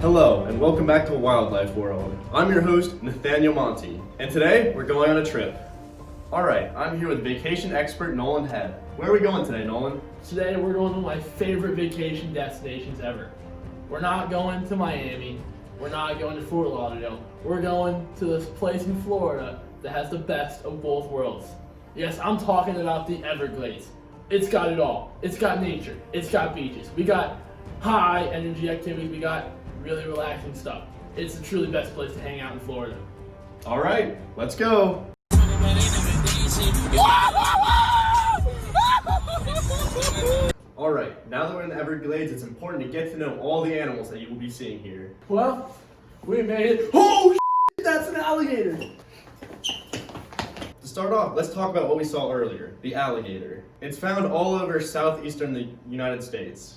Hello, and welcome back to Wildlife World. I'm your host, Nathaniel Monty, and today we're going on a trip. Alright, I'm here with vacation expert Nolan Head. Where are we going today, Nolan? Today we're going to my favorite vacation destinations ever. We're not going to Miami, we're not going to Fort Lauderdale, we're going to this place in Florida that has the best of both worlds. Yes, I'm talking about the Everglades. It's got it all. It's got nature, it's got beaches, we got high energy activities, we got really relaxing stuff. It's the truly best place to hang out in Florida. Alright, let's go! Alright, now that we're in the Everglades, it's important to get to know all the animals that you will be seeing here. Well, we made it. Oh, that's an alligator! To start off, let's talk about what we saw earlier, the alligator. It's found all over southeastern United States,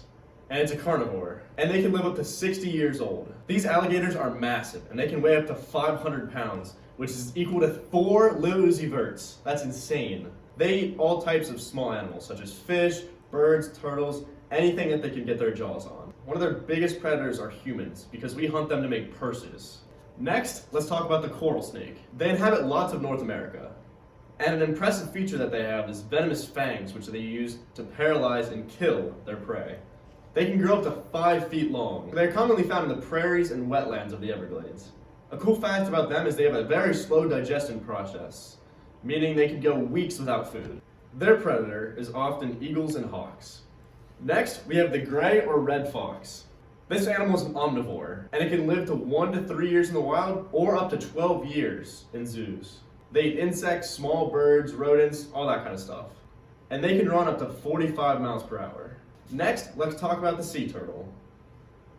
and it's a carnivore, and they can live up to 60 years old. These alligators are massive, and they can weigh up to 500 pounds, which is equal to 4 Lil Uzi Verts. That's insane. They eat all types of small animals, such as fish, birds, turtles, anything that they can get their jaws on. One of their biggest predators are humans, because we hunt them to make purses. Next, let's talk about the coral snake. They inhabit lots of North America. And an impressive feature that they have is venomous fangs, which they use to paralyze and kill their prey. They can grow up to 5 feet long. They're commonly found in the prairies and wetlands of the Everglades. A cool fact about them is they have a very slow digestion process, meaning they can go weeks without food. Their predator is often eagles and hawks. Next, we have the gray or red fox. This animal is an omnivore, and it can live to 1 to 3 years in the wild or up to 12 years in zoos. They eat insects, small birds, rodents, all that kind of stuff. And they can run up to 45 miles per hour. Next, let's talk about the sea turtle.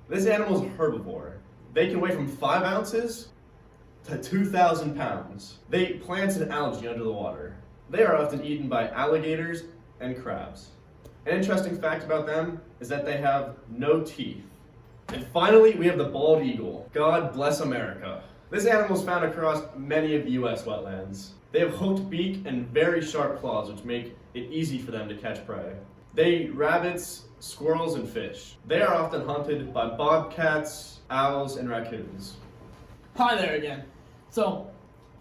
This animal is herbivore. They can weigh from 5 ounces to 2,000 pounds. They eat plants and algae under the water. They are often eaten by alligators and crabs. An interesting fact about them is that they have no teeth. And finally, we have the bald eagle. God bless America. This animal is found across many of the US wetlands. They have hooked beak and very sharp claws, which make it easy for them to catch prey. They eat rabbits, squirrels, and fish. They are often hunted by bobcats, owls, and raccoons. Hi there again. So,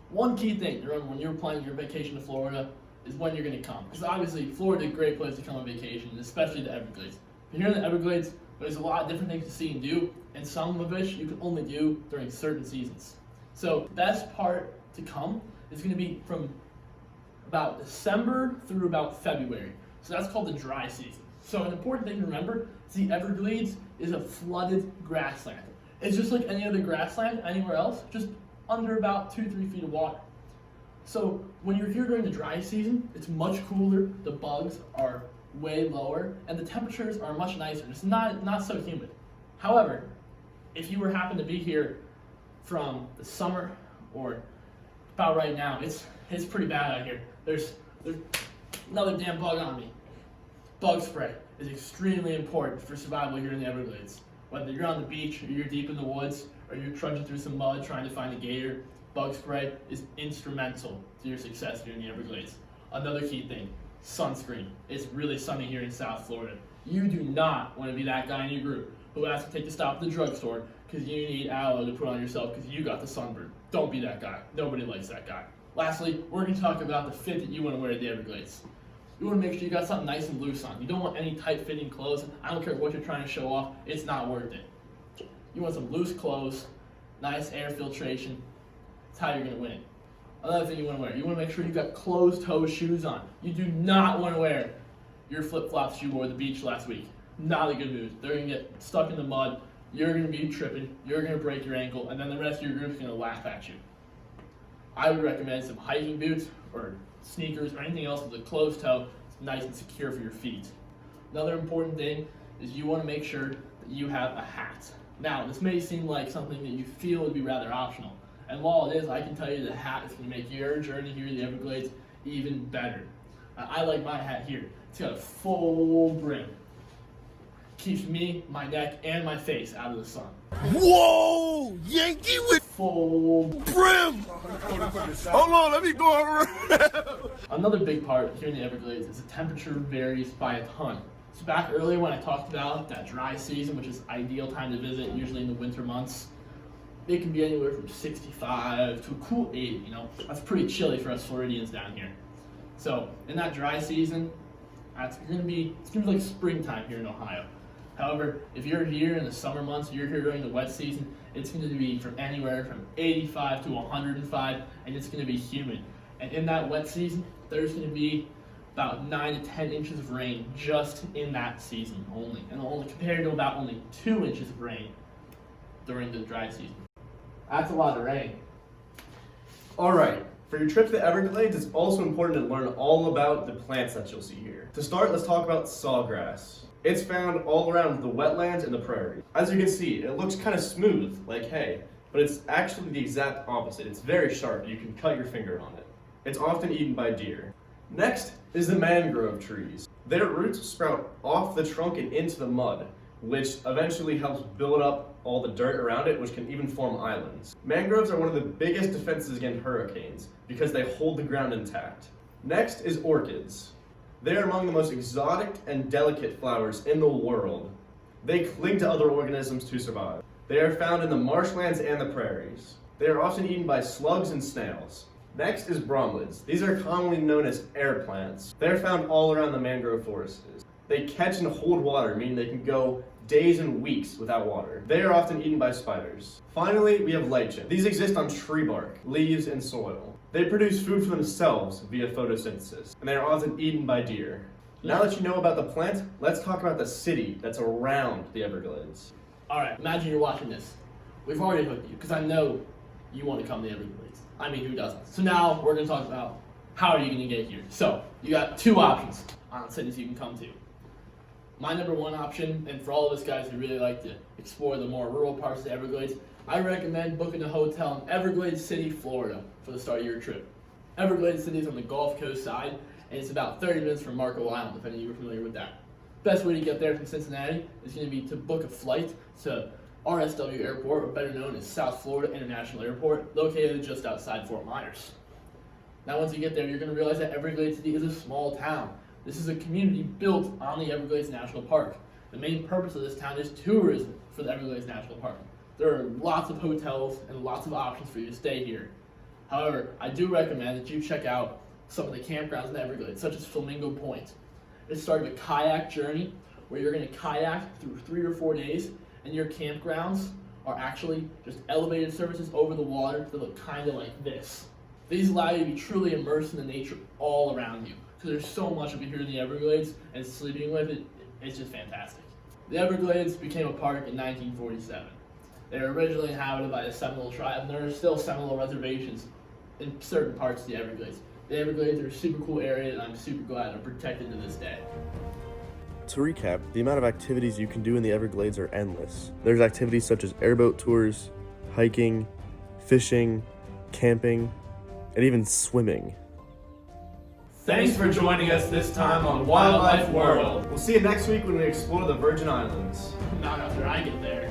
one key thing to remember when you're planning your vacation to Florida is when you're going to come. Because obviously, Florida is a great place to come on vacation, especially the Everglades. But here in the Everglades, there's a lot of different things to see and do, and some of which you can only do during certain seasons. So, the best part to come is going to be from about December through about February. So that's called the dry season. So an important thing to remember is the Everglades is a flooded grassland. It's just like any other grassland anywhere else, just under about 2-3 feet of water. So when you're here during the dry season, it's much cooler, the bugs are way lower, and the temperatures are much nicer. It's not so humid. However, if you happen to be here from the summer or about right now, it's pretty bad out here. There's another damn bug on me. Bug spray is extremely important for survival here in the Everglades. Whether you're on the beach, or you're deep in the woods, or you're trudging through some mud trying to find a gator, bug spray is instrumental to your success here in the Everglades. Another key thing, sunscreen. It's really sunny here in South Florida. You do not want to be that guy in your group who has to take the stop at the drugstore because you need aloe to put on yourself because you got the sunburn. Don't be that guy. Nobody likes that guy. Lastly, we're going to talk about the fit that you want to wear at the Everglades. You want to make sure you got something nice and loose on. You don't want any tight-fitting clothes. I don't care what you're trying to show off. It's not worth it. You want some loose clothes, nice air filtration. That's how you're going to win. Another thing you want to wear. You want to make sure you got closed-toe shoes on. You do not want to wear your flip-flops you wore at the beach last week. Not a good move. They're going to get stuck in the mud. You're going to be tripping. You're going to break your ankle, and then the rest of your group is going to laugh at you. I would recommend some hiking boots or sneakers or anything else with a closed toe. It's nice and secure for your feet. Another important thing is you want to make sure that you have a hat. Now, this may seem like something that you feel would be rather optional. And while it is, I can tell you the hat is going to make your journey here to the Everglades even better. I like my hat here. It's got a full brim. Keeps me, my neck, and my face out of the sun. Whoa! Yankee with full brim! Hold on, let me go around. Another big part here in the Everglades is the temperature varies by a ton. So back earlier when I talked about that dry season, which is ideal time to visit, usually in the winter months, it can be anywhere from 65 to a cool 80, you know. That's pretty chilly for us Floridians down here. So in that dry season, it's gonna be like springtime here in Ohio. However, if you're here in the summer months, you're here during the wet season, it's going to be from anywhere from 85 to 105, and it's going to be humid. And in that wet season, there's going to be about 9 to 10 inches of rain just in that season only, and only compared to about only 2 inches of rain during the dry season. That's a lot of rain. Alright, for your trip to the Everglades, it's also important to learn all about the plants that you'll see here. To start, let's talk about sawgrass. It's found all around the wetlands and the prairie. As you can see, it looks kind of smooth, like hay, but it's actually the exact opposite. It's very sharp, you can cut your finger on it. It's often eaten by deer. Next is the mangrove trees. Their roots sprout off the trunk and into the mud, which eventually helps build up all the dirt around it, which can even form islands. Mangroves are one of the biggest defenses against hurricanes because they hold the ground intact. Next is orchids. They are among the most exotic and delicate flowers in the world. They cling to other organisms to survive. They are found in the marshlands and the prairies. They are often eaten by slugs and snails. Next is bromlids. These are commonly known as air plants. They are found all around the mangrove forests. They catch and hold water, meaning they can go days and weeks without water. They are often eaten by spiders. Finally, we have lichen. These exist on tree bark, leaves, and soil. They produce food for themselves via photosynthesis, and they are often eaten by deer. Now that you know about the plant, let's talk about the city that's around the Everglades. Alright, imagine you're watching this. We've already hooked you, because I know you want to come to the Everglades. I mean, who doesn't? So now we're going to talk about how are you going to get here. So, you got 2 options on cities you can come to. My number 1 option, and for all of us guys who really like to explore the more rural parts of the Everglades, I recommend booking a hotel in Everglades City, Florida for the start of your trip. Everglades City is on the Gulf Coast side, and it's about 30 minutes from Marco Island, if any of you are familiar with that. Best way to get there from Cincinnati is going to be to book a flight to RSW Airport, or better known as South Florida International Airport, located just outside Fort Myers. Now once you get there, you're going to realize that Everglades City is a small town. This is a community built on the Everglades National Park. The main purpose of this town is tourism for the Everglades National Park. There are lots of hotels and lots of options for you to stay here. However, I do recommend that you check out some of the campgrounds in the Everglades, such as Flamingo Point. It's starting a kayak journey where you're going to kayak through 3 or 4 days, and your campgrounds are actually just elevated surfaces over the water that look kind of like this. These allow you to be truly immersed in the nature all around you, because there's so much of it here in the Everglades, and sleeping with it, it's just fantastic. The Everglades became a park in 1947. They were originally inhabited by the Seminole tribe, and there are still Seminole reservations in certain parts of the Everglades. The Everglades are a super cool area, and I'm super glad they're protected to this day. To recap, the amount of activities you can do in the Everglades are endless. There's activities such as airboat tours, hiking, fishing, camping, and even swimming. Thanks for joining us this time on Wildlife World. We'll see you next week when we explore the Virgin Islands. Not after I get there.